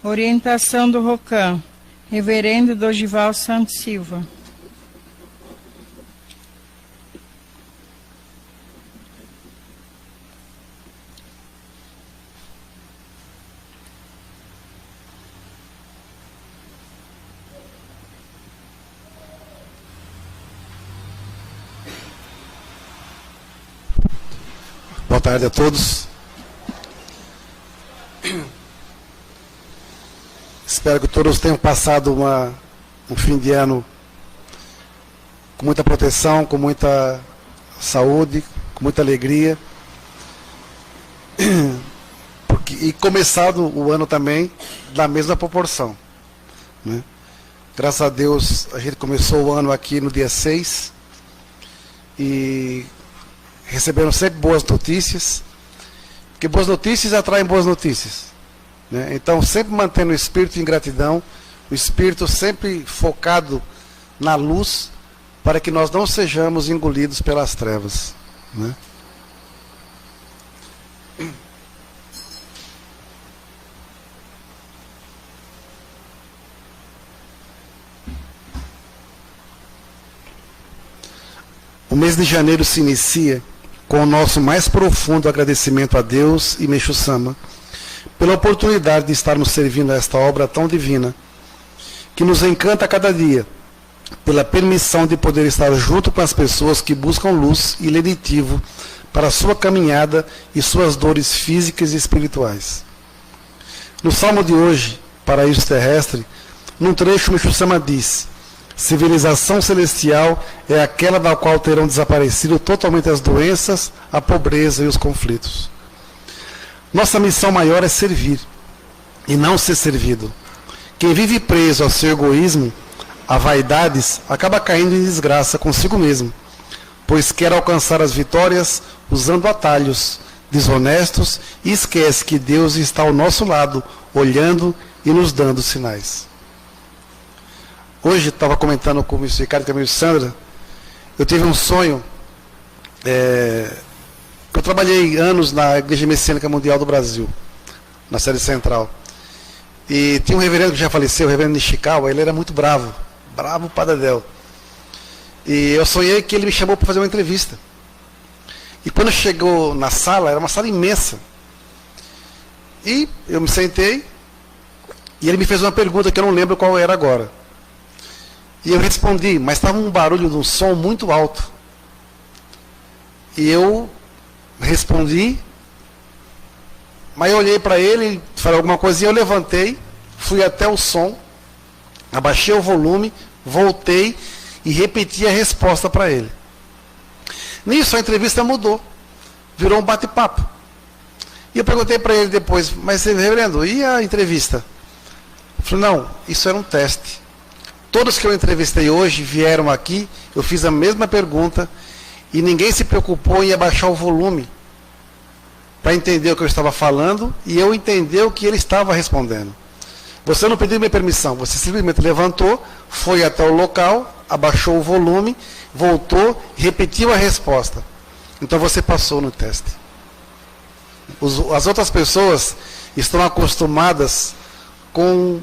Orientação do ROCAM, Reverendo Dorival Santos Silva. Boa tarde a todos. Espero que todos tenham passado um fim de ano com muita proteção, com muita saúde, com muita alegria. E começado o ano também da mesma proporção, né? Graças a Deus, a gente começou o ano aqui no dia 6 e receberam sempre boas notícias, porque boas notícias atraem boas notícias, né? Então, sempre mantendo o espírito em gratidão, o espírito sempre focado na luz, para que nós não sejamos engolidos pelas trevas, né? O mês de janeiro se inicia com o nosso mais profundo agradecimento a Deus e Meixo Sama pela oportunidade de estarmos servindo a esta obra tão divina, que nos encanta a cada dia, pela permissão de poder estar junto com as pessoas que buscam luz e lenitivo para a sua caminhada e suas dores físicas e espirituais. No salmo de hoje, Paraíso Terrestre, num trecho Meixo Sama diz: civilização celestial é aquela da qual terão desaparecido totalmente as doenças, a pobreza e os conflitos. Nossa missão maior é servir, e não ser servido. Quem vive preso ao seu egoísmo, a vaidades, acaba caindo em desgraça consigo mesmo, pois quer alcançar as vitórias usando atalhos desonestos e esquece que Deus está ao nosso lado, olhando e nos dando sinais. Hoje, estava comentando com o Mr. Ricardo e com a Mr. Sandra, eu tive um sonho, eu trabalhei anos na Igreja Messiânica Mundial do Brasil, na sede central, e tinha um reverendo que já faleceu, o reverendo Nishikawa. Ele era muito bravo padadel, e eu sonhei que ele me chamou para fazer uma entrevista, e quando chegou na sala, era uma sala imensa, e eu me sentei, e ele me fez uma pergunta que eu não lembro qual era agora. E eu respondi, mas estava um barulho de um som muito alto. E eu respondi, mas eu olhei para ele, falei alguma coisa, e eu levantei, fui até o som, abaixei o volume, voltei e repeti a resposta para ele. Nisso a entrevista mudou, virou um bate-papo. E eu perguntei para ele depois, mas reverendo, e a entrevista? Eu falei, não, isso era um teste. Todos que eu entrevistei hoje vieram aqui, eu fiz a mesma pergunta e ninguém se preocupou em abaixar o volume para entender o que eu estava falando e eu entender o que ele estava respondendo. Você não pediu minha permissão, você simplesmente levantou, foi até o local, abaixou o volume, voltou, repetiu a resposta. Então você passou no teste. As outras pessoas estão acostumadas com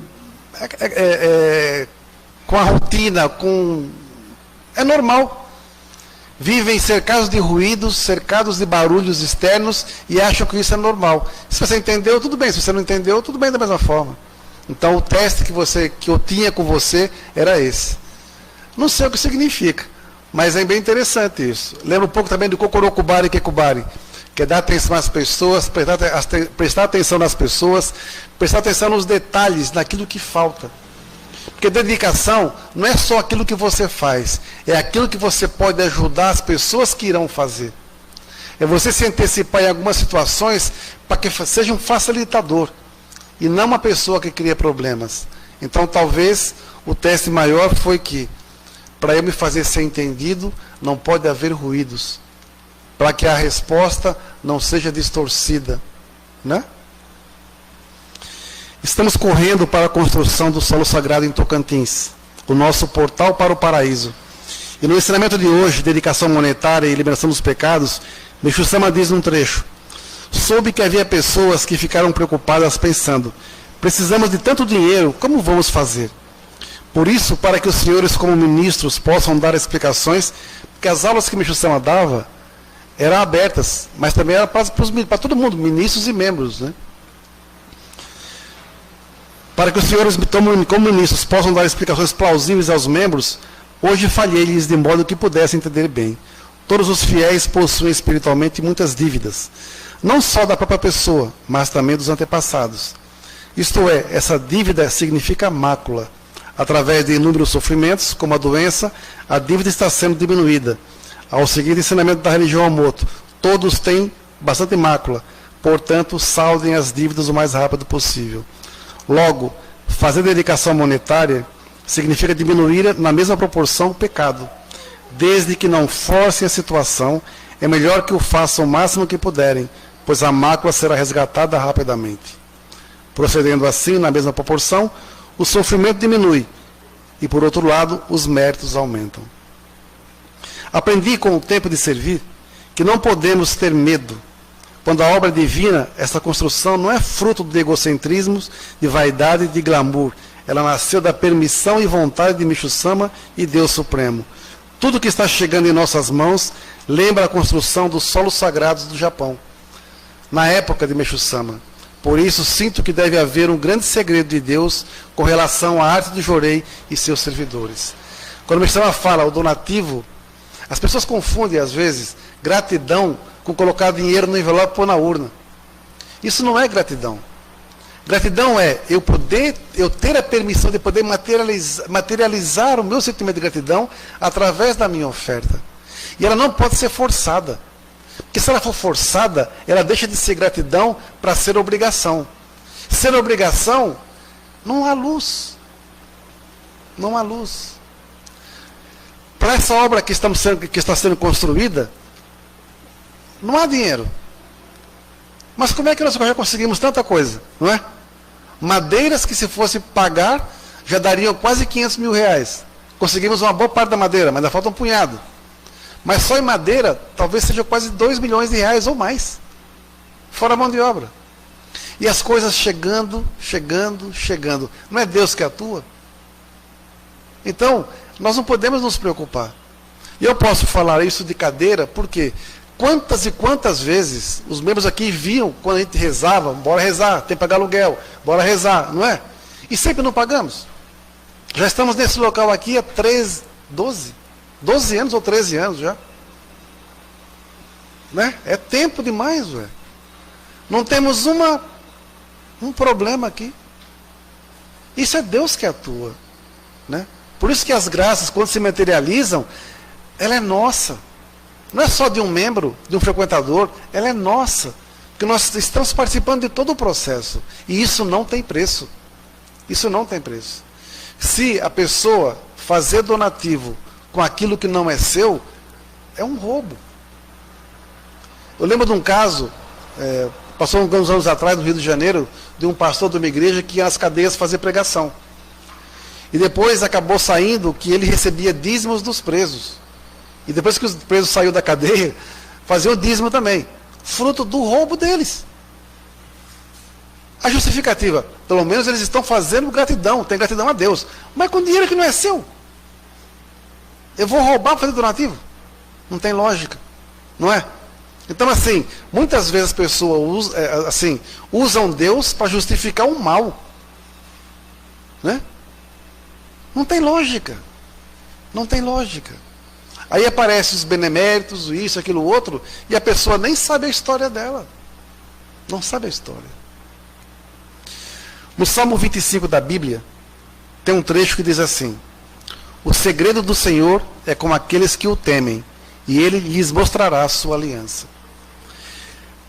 a rotina, é normal. Vivem cercados de ruídos, cercados de barulhos externos e acham que isso é normal. Se você entendeu, tudo bem. Se você não entendeu, tudo bem da mesma forma. Então o teste que eu tinha com você era esse. Não sei o que significa, mas é bem interessante isso. Lembra um pouco também do Kokorokubari e Kekubari, que é dar atenção às pessoas, prestar atenção nas pessoas, prestar atenção nos detalhes, naquilo que falta. Porque dedicação não é só aquilo que você faz, é aquilo que você pode ajudar as pessoas que irão fazer. É você se antecipar em algumas situações para que seja um facilitador e não uma pessoa que cria problemas. Então talvez o teste maior foi que, para eu me fazer ser entendido, não pode haver ruídos, para que a resposta não seja distorcida, né? Estamos correndo para a construção do solo sagrado em Tocantins, o nosso portal para o paraíso. E no ensinamento de hoje, dedicação monetária e liberação dos pecados, Meixo Sama diz num trecho: soube que havia pessoas que ficaram preocupadas pensando, Precisamos de tanto dinheiro, como vamos fazer? Por isso, para que os senhores, como ministros, possam dar explicações, porque as aulas que Meixo Sama dava eram abertas, mas também era para todo mundo, ministros e membros, né? Para que os senhores, como ministros, possam dar explicações plausíveis aos membros, hoje falhei-lhes de modo que pudessem entender bem. Todos os fiéis possuem espiritualmente muitas dívidas, não só da própria pessoa, mas também dos antepassados. Isto é, essa dívida significa mácula. Através de inúmeros sofrimentos, como a doença, a dívida está sendo diminuída. Ao seguir o ensinamento da religião Amoto, todos têm bastante mácula, portanto, saldem as dívidas o mais rápido possível. Logo, fazer dedicação monetária significa diminuir na mesma proporção o pecado. Desde que não forcem a situação, é melhor que o façam o máximo que puderem, pois a mácula será resgatada rapidamente. Procedendo assim, na mesma proporção, o sofrimento diminui e, por outro lado, os méritos aumentam. Aprendi com o tempo de servir que não podemos ter medo. Quando a obra é divina, essa construção não é fruto de egocentrismos, de vaidade e de glamour. Ela nasceu da permissão e vontade de Meixo Sama e Deus Supremo. Tudo que está chegando em nossas mãos lembra a construção dos solos sagrados do Japão, na época de Meixo Sama. Por isso, sinto que deve haver um grande segredo de Deus com relação à arte do Jorei e seus servidores. Quando Meixo Sama fala o donativo, as pessoas confundem, às vezes, gratidão com colocar dinheiro no envelope e pôr na urna. Isso não é gratidão. Gratidão é eu ter a permissão de poder materializar o meu sentimento de gratidão através da minha oferta. E ela não pode ser forçada. Porque se ela for forçada, ela deixa de ser gratidão para ser obrigação. Ser obrigação, não há luz. Não há luz. Para essa obra que está sendo construída, não há dinheiro. Mas como é que nós já conseguimos tanta coisa, não é? Madeiras que, se fosse pagar, já dariam quase 500 mil reais. Conseguimos uma boa parte da madeira, mas ainda falta um punhado. Mas só em madeira, talvez seja quase 2 milhões de reais ou mais. Fora a mão de obra. E as coisas chegando. Não é Deus que atua? Então, nós não podemos nos preocupar. E eu posso falar isso de cadeira, porque quantas e quantas vezes os membros aqui viam, quando a gente rezava, bora rezar, tem que pagar aluguel, bora rezar, não é? E sempre não pagamos. Já estamos nesse local aqui há 12 anos ou 13 anos já. Né? É tempo demais, velho. Não temos um problema aqui. Isso é Deus que atua. Né? Por isso que as graças, quando se materializam, ela é nossa. Não é só de um membro, de um frequentador, ela é nossa. Porque nós estamos participando de todo o processo. E isso não tem preço. Isso não tem preço. Se a pessoa fazer donativo com aquilo que não é seu, é um roubo. Eu lembro de um caso, passou alguns anos atrás, no Rio de Janeiro, de um pastor de uma igreja que ia às cadeias fazer pregação. E depois acabou saindo que ele recebia dízimos dos presos. E depois que os presos saíram da cadeia, faziam dízimo também. Fruto do roubo deles. A justificativa, pelo menos eles estão fazendo gratidão, tem gratidão a Deus. Mas com dinheiro que não é seu. Eu vou roubar para fazer donativo? Não tem lógica, não é? Então, assim, muitas vezes as pessoas usam Deus para justificar um mal. Né? Não tem lógica. Não tem lógica. Aí aparecem os beneméritos, isso, aquilo, outro, e a pessoa nem sabe a história dela. Não sabe a história. No Salmo 25 da Bíblia, tem um trecho que diz assim: o segredo do Senhor é com aqueles que o temem, e Ele lhes mostrará a sua aliança.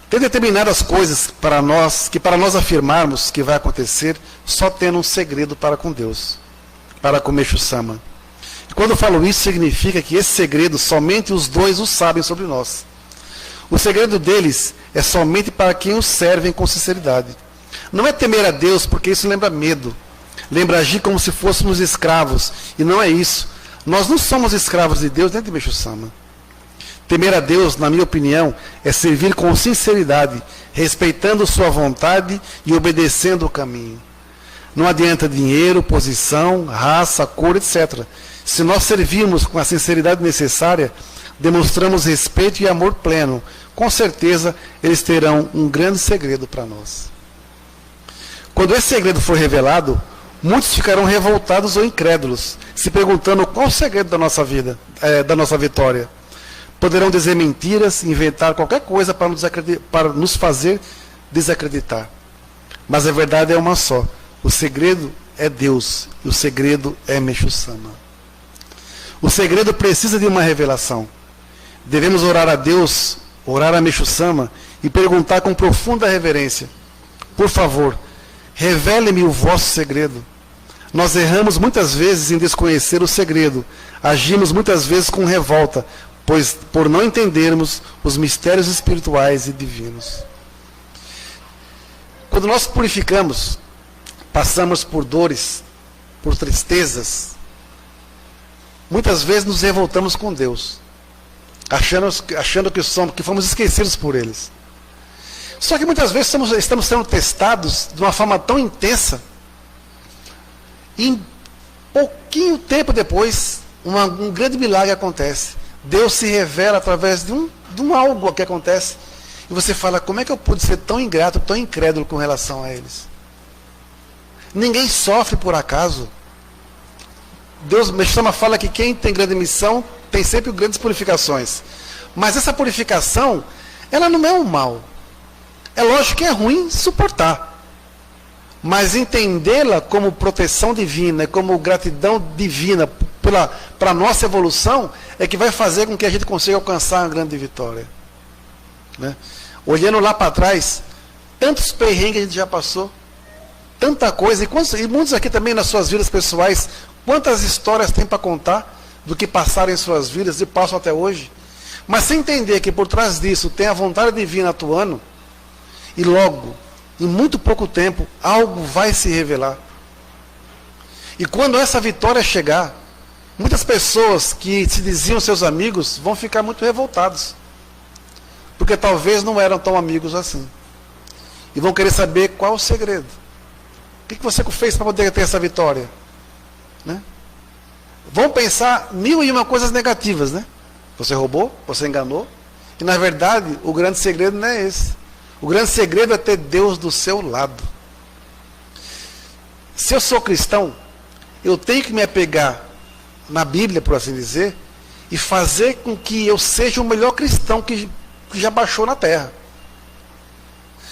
Tem determinadas coisas para nós afirmarmos que vai acontecer, só tendo um segredo para com Deus, para com Meixo Sama. E quando eu falo isso, significa que esse segredo, somente os dois o sabem sobre nós. O segredo deles é somente para quem os servem com sinceridade. Não é temer a Deus, porque isso lembra medo. Lembra agir como se fôssemos escravos. E não é isso. Nós não somos escravos de Deus, nem de Meixo Sama. Temer a Deus, na minha opinião, é servir com sinceridade, respeitando sua vontade e obedecendo o caminho. Não adianta dinheiro, posição, raça, cor, etc. Se nós servirmos com a sinceridade necessária, demonstramos respeito e amor pleno, com certeza eles terão um grande segredo para nós. Quando esse segredo for revelado, muitos ficarão revoltados ou incrédulos, se perguntando qual o segredo da nossa vida, da nossa vitória. Poderão dizer mentiras, inventar qualquer coisa para nos fazer desacreditar. Mas a verdade é uma só. O segredo é Deus e o segredo é Meixo Sama. O segredo precisa de uma revelação. Devemos orar a Deus, orar a Meixo Sama e perguntar com profunda reverência: por favor, revele-me o vosso segredo. Nós erramos muitas vezes em desconhecer o segredo. Agimos muitas vezes com revolta, pois por não entendermos os mistérios espirituais e divinos. Quando nós purificamos, passamos por dores, por tristezas, muitas vezes nos revoltamos com Deus, achando que fomos esquecidos por eles. Só que muitas vezes estamos sendo testados de uma forma tão intensa, e em pouquinho tempo depois, um grande milagre acontece. Deus se revela através de um algo que acontece, e você fala: como é que eu pude ser tão ingrato, tão incrédulo com relação a eles? Ninguém sofre por acaso. Deus, Meixo Sama fala que quem tem grande missão tem sempre grandes purificações. Mas essa purificação, ela não é um mal. É lógico que é ruim suportar. Mas entendê-la como proteção divina, como gratidão divina para a nossa evolução, é que vai fazer com que a gente consiga alcançar uma grande vitória. Né? Olhando lá para trás, tantos perrengues a gente já passou, tanta coisa, e muitos aqui também nas suas vidas pessoais, quantas histórias tem para contar do que passaram em suas vidas e passam até hoje. Mas sem entender que por trás disso tem a vontade divina atuando, e logo, em muito pouco tempo, algo vai se revelar. E quando essa vitória chegar, muitas pessoas que se diziam seus amigos vão ficar muito revoltados, porque talvez não eram tão amigos assim, e vão querer saber qual o segredo. O que você fez para poder ter essa vitória? Né? Vão pensar 1001 coisas negativas, né? Você roubou, você enganou, e na verdade o grande segredo não é esse. O grande segredo é ter Deus do seu lado. Se eu sou cristão, eu tenho que me apegar na Bíblia, por assim dizer, e fazer com que eu seja o melhor cristão que já baixou na terra.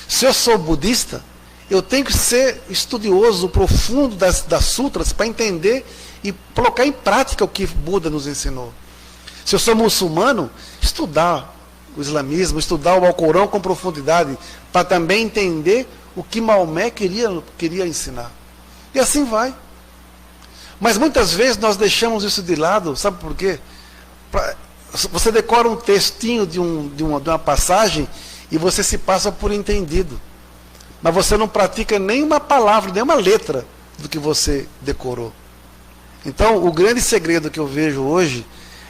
Se eu sou budista, eu tenho que ser estudioso, profundo das sutras, para entender e colocar em prática o que Buda nos ensinou. Se eu sou muçulmano, estudar o islamismo, estudar o Alcorão com profundidade, para também entender o que Maomé queria ensinar. E assim vai. Mas muitas vezes nós deixamos isso de lado, sabe por quê? Você decora um textinho de uma passagem e você se passa por entendido. Mas você não pratica nenhuma palavra, nenhuma letra do que você decorou. Então, o grande segredo que eu vejo hoje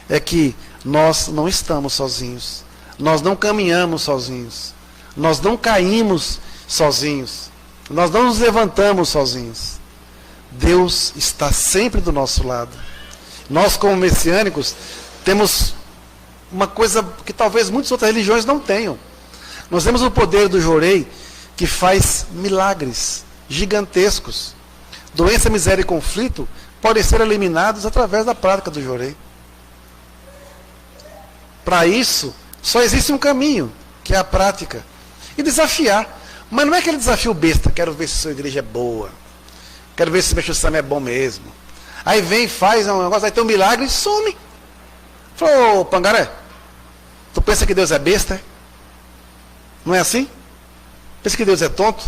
é que nós não estamos sozinhos. Nós não caminhamos sozinhos. Nós não caímos sozinhos. Nós não nos levantamos sozinhos. Deus está sempre do nosso lado. Nós, como messiânicos, temos uma coisa que talvez muitas outras religiões não tenham. Nós temos o poder do Jorei, que faz milagres gigantescos. Doença, miséria e conflito podem ser eliminados através da prática do Jorei. Para isso, só existe um caminho, que é a prática. E desafiar. Mas não é aquele desafio besta: quero ver se sua igreja é boa, quero ver se o Meixo Sama é bom mesmo. Aí vem, faz um negócio, aí tem um milagre e some. Falou: ô Pangaré, tu pensa que Deus é besta? Não é assim? Pensa que Deus é tonto?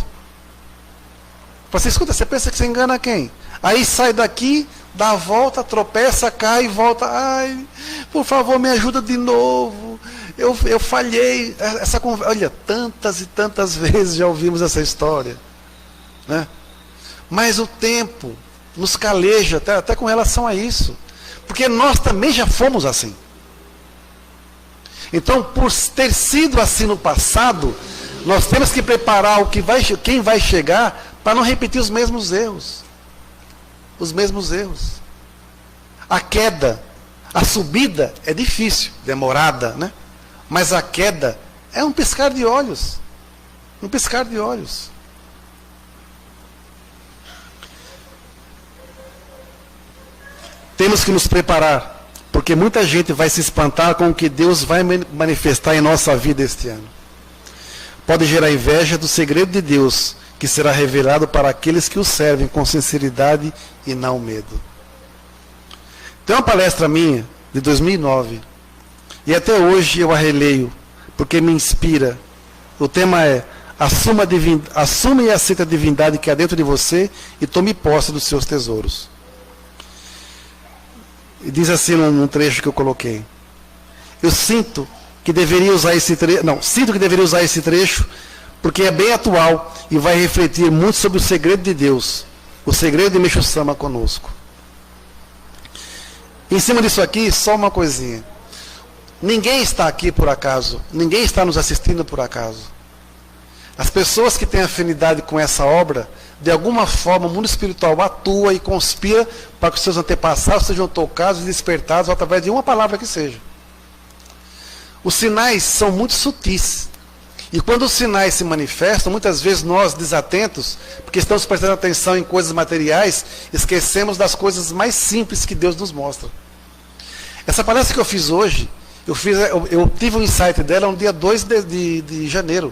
Você escuta, você pensa que você engana quem? Aí sai daqui, dá a volta, tropeça, cai e volta. Ai, por favor, me ajuda de novo. Eu falhei. Olha, tantas e tantas vezes já ouvimos essa história. Né? Mas o tempo nos caleja até com relação a isso. Porque nós também já fomos assim. Então, por ter sido assim no passado, nós temos que preparar quem vai chegar para não repetir os mesmos erros. Os mesmos erros. A queda, a subida é difícil, demorada, né? Mas a queda é um piscar de olhos. Um piscar de olhos. Temos que nos preparar, porque muita gente vai se espantar com o que Deus vai manifestar em nossa vida este ano. Pode gerar inveja do segredo de Deus, que será revelado para aqueles que o servem com sinceridade e não medo. Tem uma palestra minha, de 2009, e até hoje eu a releio, porque me inspira. O tema é: assuma e aceita a divindade que há dentro de você e tome posse dos seus tesouros. E diz assim num trecho que eu coloquei: eu sinto que deveria usar esse trecho, sinto que deveria usar esse trecho, porque é bem atual e vai refletir muito sobre o segredo de Deus, o segredo de Meixo Sama conosco. Em cima disso aqui, só uma coisinha. Ninguém está aqui por acaso, ninguém está nos assistindo por acaso. As pessoas que têm afinidade com essa obra, de alguma forma o mundo espiritual atua e conspira para que os seus antepassados sejam tocados e despertados através de uma palavra que seja. Os sinais são muito sutis. E quando os sinais se manifestam, muitas vezes nós, desatentos, porque estamos prestando atenção em coisas materiais, esquecemos das coisas mais simples que Deus nos mostra. Essa palestra que eu fiz hoje, eu tive um insight dela no dia 2 de janeiro.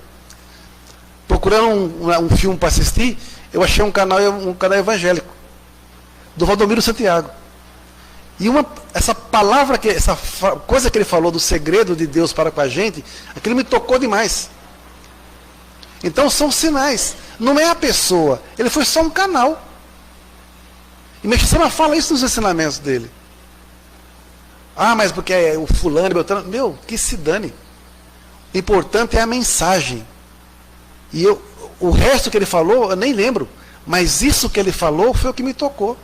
Procurando um filme para assistir, eu achei um canal evangélico, do Valdomiro Santiago. E essa palavra, essa coisa que ele falou do segredo de Deus para com a gente, aquilo me tocou demais. Então são sinais, não é a pessoa, ele foi só um canal. E Meixo Sama fala isso nos ensinamentos dele. Ah, mas porque é o fulano, Beltrano. Meu, que se dane. O importante é a mensagem. E o resto que ele falou, eu nem lembro. Mas isso que ele falou foi o que me tocou.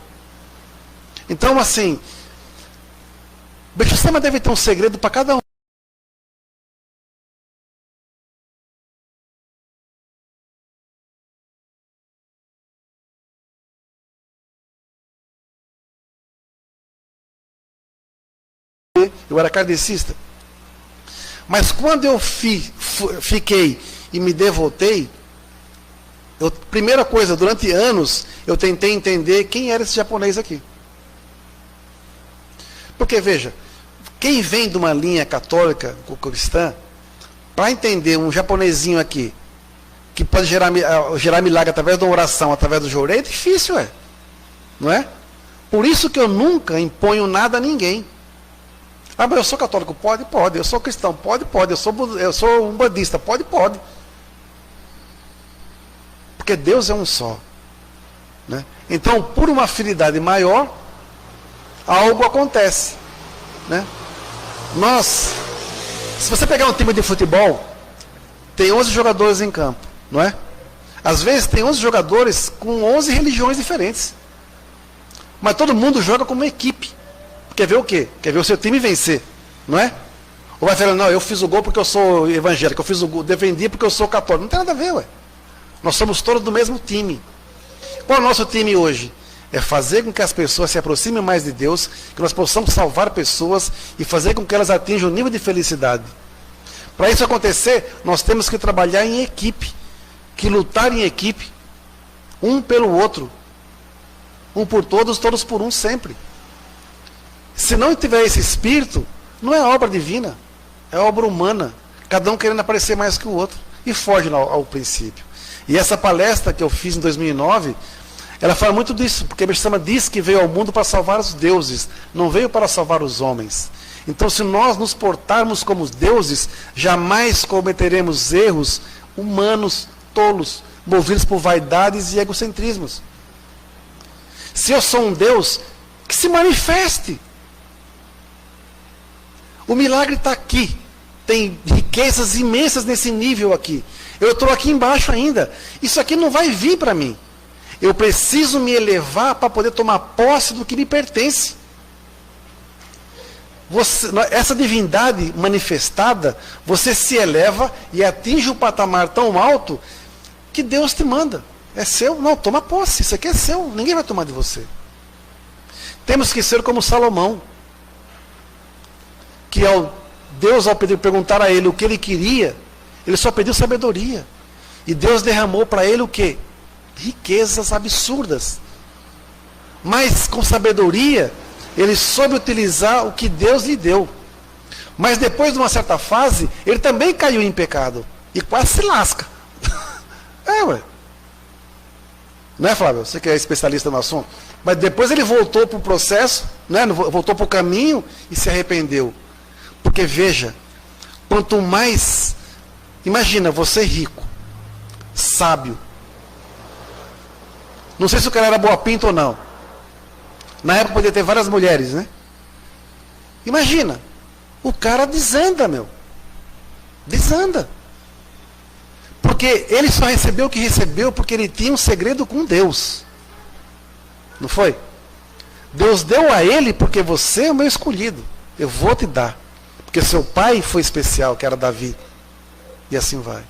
Então, assim, Meixo Sama deve ter um segredo para cada um. Eu era kardecista. Mas quando eu fiquei e me devotei, primeira coisa, durante anos, eu tentei entender quem era esse japonês aqui. Porque, veja, quem vem de uma linha católica, cristã, para entender um japonesinho aqui, que pode gerar milagre através de uma oração, através do jorei, é difícil, não é? Por isso que eu nunca imponho nada a ninguém. Ah, mas eu sou católico? Pode, pode. Eu sou cristão? Pode, pode. Eu sou um budista? Pode, pode. Porque Deus é um só, né? Então, por uma afinidade maior, algo acontece, né? Se você pegar um time de futebol, tem 11 jogadores em campo, não é? Às vezes tem 11 jogadores com 11 religiões diferentes. Mas todo mundo joga como uma equipe. Quer ver o quê? Quer ver o seu time vencer, não é? Ou vai falar, não, eu fiz o gol porque eu sou evangélico, eu fiz o gol, defendi porque eu sou católico. Não tem nada a ver, ué. Nós somos todos do mesmo time. Qual é o nosso time hoje? É fazer com que as pessoas se aproximem mais de Deus, que nós possamos salvar pessoas e fazer com que elas atinjam um nível de felicidade. Para isso acontecer, nós temos que trabalhar em equipe, que lutar em equipe, um pelo outro, um por todos, todos por um sempre. Se não tiver esse espírito, não é obra divina, é obra humana, cada um querendo aparecer mais que o outro, e foge ao princípio. E essa palestra que eu fiz em 2009, ela fala muito disso, porque Meixo Sama diz que veio ao mundo para salvar os deuses, não veio para salvar os homens. Então, se nós nos portarmos como os deuses, jamais cometeremos erros humanos, tolos, movidos por vaidades e egocentrismos. Se eu sou um Deus, que se manifeste. O milagre está aqui. Tem riquezas imensas nesse nível aqui. Eu estou aqui embaixo ainda. Isso aqui não vai vir para mim. Eu preciso me elevar para poder tomar posse do que me pertence. Essa divindade manifestada, você se eleva e atinge um patamar tão alto que Deus te manda. É seu? Não, toma posse. Isso aqui é seu. Ninguém vai tomar de você. Temos que ser como Salomão, que Deus, ao perguntar a ele o que ele queria, ele só pediu sabedoria. E Deus derramou para ele o quê? Riquezas absurdas. Mas com sabedoria, ele soube utilizar o que Deus lhe deu. Mas depois de uma certa fase, ele também caiu em pecado. E quase se lasca. Ué. Não é, Flávio? Você que é especialista no assunto. Mas depois ele voltou para o processo, né? Voltou para o caminho e se arrependeu. Porque veja, quanto mais... Imagina, você rico, sábio. Não sei se o cara era boa pinta ou não. Na época podia ter várias mulheres, né? Imagina, o cara desanda, meu. Desanda. Porque ele só recebeu o que recebeu porque ele tinha um segredo com Deus. Não foi? Deus deu a ele porque você é o meu escolhido. Eu vou te dar. Porque seu pai foi especial, que era Davi. E assim vai.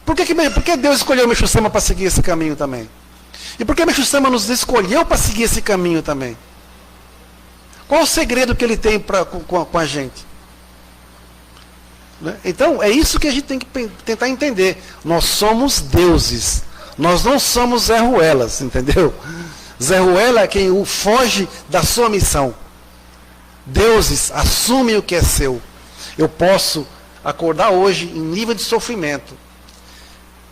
Por que Deus escolheu o Meixo Sama para seguir esse caminho também? E por que o Meixo Sama nos escolheu para seguir esse caminho também? Qual o segredo que ele tem com a gente? Né? Então, é isso que a gente tem que tentar entender. Nós somos deuses. Nós não somos Zé Ruelas, entendeu? Zé Ruela é quem foge da sua missão. Deuses assumem o que é seu. Eu posso acordar hoje em nível de sofrimento.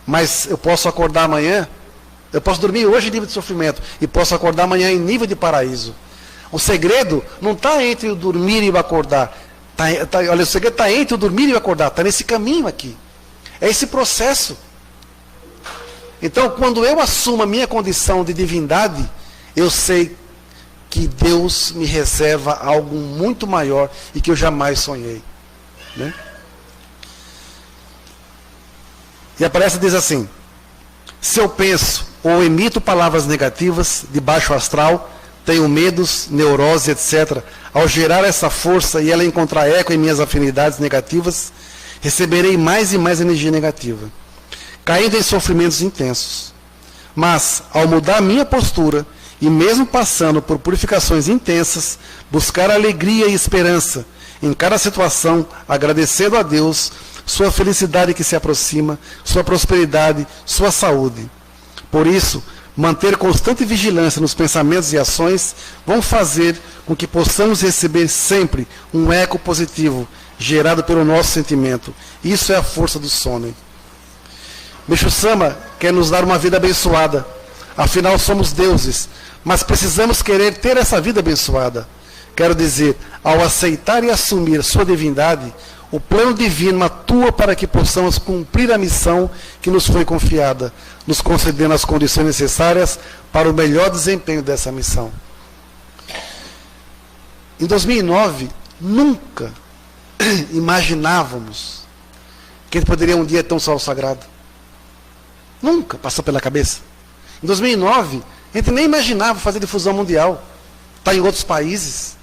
Mas eu posso acordar amanhã. Eu posso dormir hoje em nível de sofrimento. E posso acordar amanhã em nível de paraíso. O segredo não está entre o dormir e o acordar. Olha, o segredo está entre o dormir e o acordar. Está nesse caminho aqui. É esse processo. Então, quando eu assumo a minha condição de divindade, eu sei que Deus me reserva algo muito maior e que eu jamais sonhei. Né? E a palestra diz assim: se eu penso ou emito palavras negativas de baixo astral, tenho medos, neurose, etc. Ao gerar essa força e ela encontrar eco em minhas afinidades negativas, receberei mais e mais energia negativa, caindo em sofrimentos intensos. Mas, ao mudar minha postura, e mesmo passando por purificações intensas, buscar alegria e esperança em cada situação, agradecendo a Deus, sua felicidade que se aproxima, sua prosperidade, sua saúde. Por isso, manter constante vigilância nos pensamentos e ações vão fazer com que possamos receber sempre um eco positivo gerado pelo nosso sentimento. Isso é a força do sono. Meixo Sama quer nos dar uma vida abençoada. Afinal, somos deuses, mas precisamos querer ter essa vida abençoada. Quero dizer, ao aceitar e assumir sua divindade, o plano divino atua para que possamos cumprir a missão que nos foi confiada, nos concedendo as condições necessárias para o melhor desempenho dessa missão. Em 2009, nunca imaginávamos que a gente poderia um dia ter um sol sagrado. Nunca passou pela cabeça. Em 2009, a gente nem imaginava fazer difusão mundial. Está em outros países.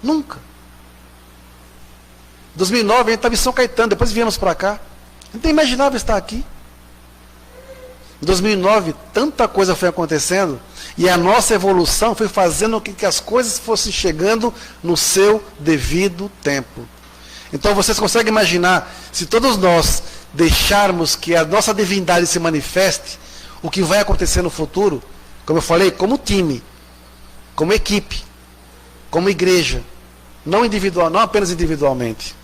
Nunca. Em 2009, a gente estava em São Caetano, depois viemos para cá. A gente nem imaginava estar aqui. Em 2009, tanta coisa foi acontecendo, e a nossa evolução foi fazendo com que as coisas fossem chegando no seu devido tempo. Então, vocês conseguem imaginar, se todos nós deixarmos que a nossa divindade se manifeste, o que vai acontecer no futuro, como eu falei, como time, como equipe, como igreja, não individual, não apenas individualmente.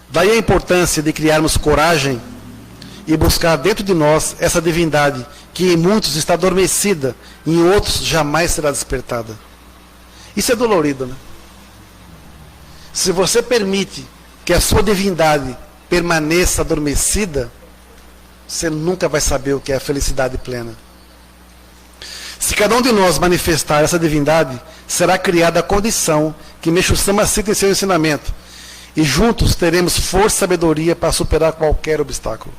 Daí a importância de criarmos coragem e buscar dentro de nós essa divindade que em muitos está adormecida e em outros jamais será despertada. Isso é dolorido, né? Se você permite que a sua divindade permaneça adormecida, você nunca vai saber o que é a felicidade plena. Se cada um de nós manifestar essa divindade, será criada a condição que Meixo Sama cita em seu ensinamento, e juntos teremos força e sabedoria para superar qualquer obstáculo.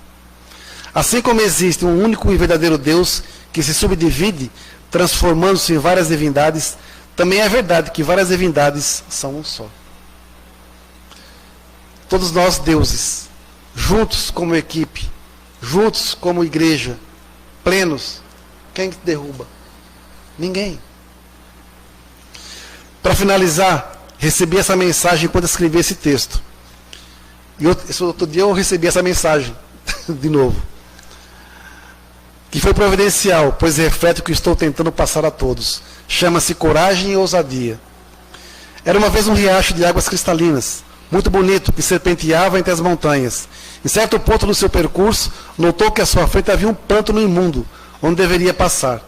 Assim como existe um único e verdadeiro Deus que se subdivide, transformando-se em várias divindades, também é verdade que várias divindades são um só. Todos nós deuses, juntos como equipe, juntos como igreja, plenos, quem que derruba? Ninguém. Para finalizar, recebi essa mensagem enquanto escrevi esse texto. E esse outro dia eu recebi essa mensagem, de novo. Que foi providencial, pois reflete o que estou tentando passar a todos. Chama-se coragem e ousadia. Era uma vez um riacho de águas cristalinas, muito bonito, que serpenteava entre as montanhas. Em certo ponto do seu percurso, notou que à sua frente havia um pântano imundo, onde deveria passar.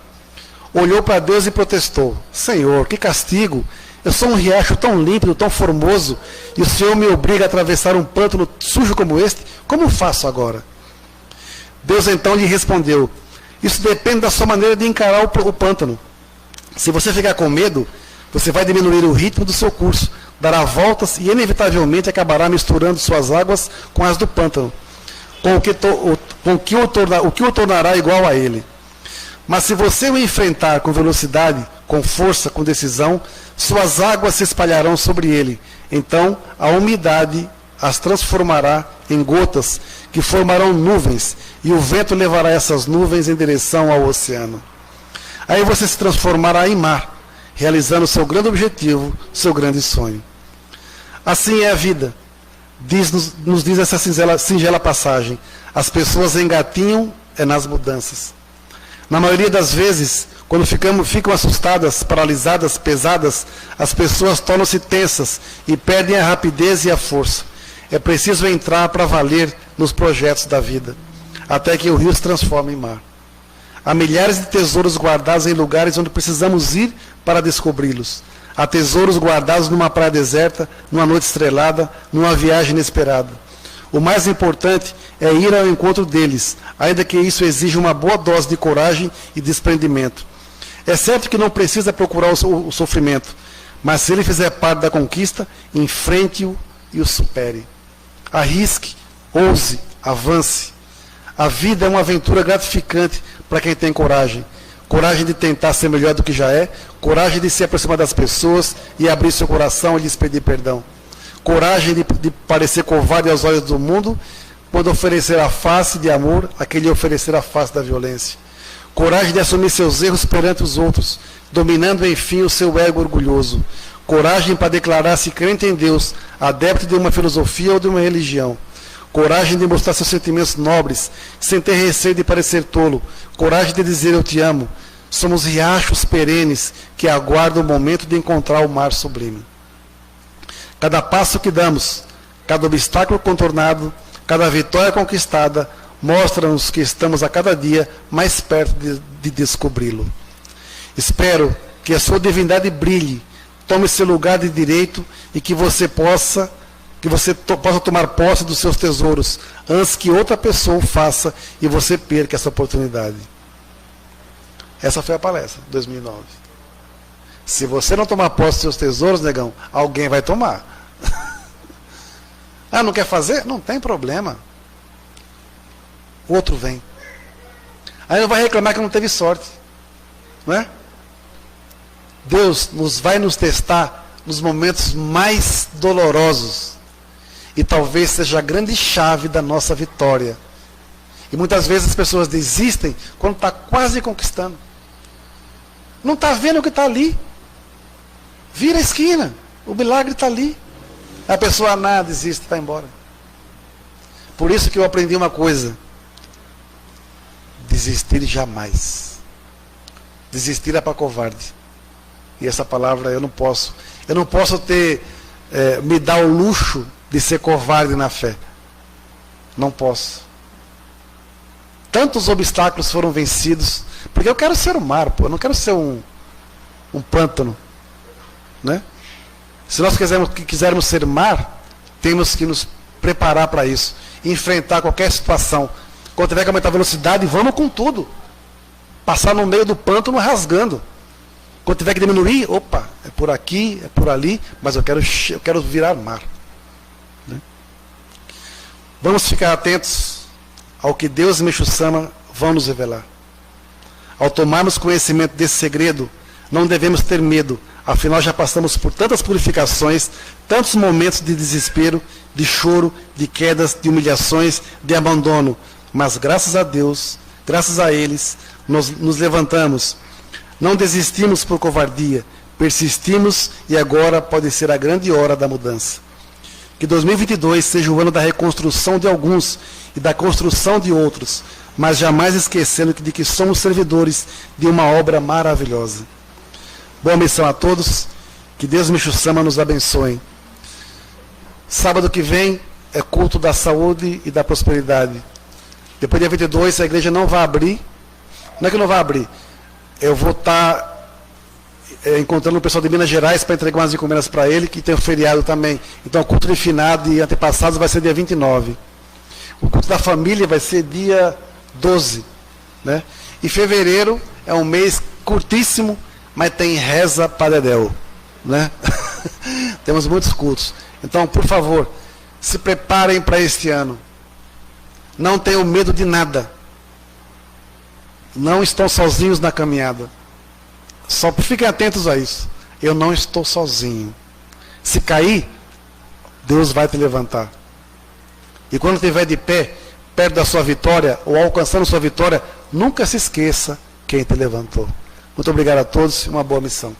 Olhou para Deus e protestou: Senhor, que castigo! Eu sou um riacho tão límpido, tão formoso, e o Senhor me obriga a atravessar um pântano sujo como este? Como faço agora? Deus então lhe respondeu: isso depende da sua maneira de encarar o pântano. Se você ficar com medo, você vai diminuir o ritmo do seu curso, dará voltas e inevitavelmente acabará misturando suas águas com as do pântano, o que o tornará igual a ele. Mas se você o enfrentar com velocidade, com força, com decisão, suas águas se espalharão sobre ele. Então a umidade as transformará em gotas que formarão nuvens, e o vento levará essas nuvens em direção ao oceano. Aí você se transformará em mar, realizando seu grande objetivo, seu grande sonho. Assim é a vida, nos diz essa singela passagem. As pessoas engatinham nas mudanças. Na maioria das vezes, quando ficam assustadas, paralisadas, pesadas, as pessoas tornam-se tensas e perdem a rapidez e a força. É preciso entrar para valer nos projetos da vida, até que o rio se transforme em mar. Há milhares de tesouros guardados em lugares onde precisamos ir para descobri-los. Há tesouros guardados numa praia deserta, numa noite estrelada, numa viagem inesperada. O mais importante é ir ao encontro deles, ainda que isso exija uma boa dose de coragem e desprendimento. É certo que não precisa procurar o sofrimento, mas se ele fizer parte da conquista, enfrente-o e o supere. Arrisque, ouse, avance. A vida é uma aventura gratificante para quem tem coragem. Coragem de tentar ser melhor do que já é, coragem de se aproximar das pessoas e abrir seu coração e lhes pedir perdão. Coragem de parecer covarde aos olhos do mundo, quando oferecer a face de amor a quem lhe oferecer a face da violência. Coragem de assumir seus erros perante os outros, dominando enfim o seu ego orgulhoso. Coragem para declarar-se crente em Deus, adepto de uma filosofia ou de uma religião. Coragem de mostrar seus sentimentos nobres, sem ter receio de parecer tolo. Coragem de dizer eu te amo. Somos riachos perenes que aguardam o momento de encontrar o mar sublime. Cada passo que damos, cada obstáculo contornado, cada vitória conquistada, mostra-nos que estamos a cada dia mais perto de descobri-lo. Espero que a sua divindade brilhe, tome seu lugar de direito e que você possa tomar posse dos seus tesouros antes que outra pessoa o faça e você perca essa oportunidade. Essa foi a palestra de 2009. Se você não tomar posse dos seus tesouros, negão, alguém vai tomar. Ah, não quer fazer? Não tem problema. O outro vem. Aí não vai reclamar que não teve sorte. Não é? Deus vai nos testar nos momentos mais dolorosos. E talvez seja a grande chave da nossa vitória. E muitas vezes as pessoas desistem quando está quase conquistando. Não está vendo o que está ali. Vira a esquina. O milagre está ali. A pessoa desiste e vai embora. Por isso que eu aprendi uma coisa. Desistir jamais. Desistir é para covarde. E essa palavra eu não posso me dar o luxo de ser covarde na fé. Não posso. Tantos obstáculos foram vencidos, porque eu quero ser um mar, eu não quero ser um pântano, né? Se nós quisermos ser mar, temos que nos preparar para isso, enfrentar qualquer situação. Quando tiver que aumentar a velocidade, vamos com tudo. Passar no meio do pântano rasgando. Quando tiver que diminuir, opa, é por aqui, é por ali, mas eu quero virar mar. Né? Vamos ficar atentos ao que Deus e Meixo Sama vão nos revelar. Ao tomarmos conhecimento desse segredo, não devemos ter medo, Afinal, já passamos por tantas purificações, tantos momentos de desespero, de choro, de quedas, de humilhações, de abandono. Mas graças a Deus, graças a eles, nós nos levantamos. Não desistimos por covardia, persistimos e agora pode ser a grande hora da mudança. Que 2022 seja o ano da reconstrução de alguns e da construção de outros, mas jamais esquecendo de que somos servidores de uma obra maravilhosa. Boa missão a todos, que Deus Micho-sama nos abençoe. Sábado que vem é culto da saúde e da prosperidade. Depois dia 22 a igreja não vai abrir. Não é que não vai abrir. Eu vou estar encontrando o pessoal de Minas Gerais para entregar umas encomendas para ele, que tem um feriado também. Então o culto de finado e antepassados vai ser dia 29. O culto da família vai ser dia 12. Né? E fevereiro é um mês curtíssimo, mas tem reza para Dedéu. Né? Temos muitos cultos. Então, por favor, se preparem para este ano. Não tenham medo de nada. Não estão sozinhos na caminhada. Só fiquem atentos a isso. Eu não estou sozinho. Se cair, Deus vai te levantar. E quando estiver de pé, perto da sua vitória, ou alcançando sua vitória, nunca se esqueça quem te levantou. Muito obrigado a todos e uma boa missão.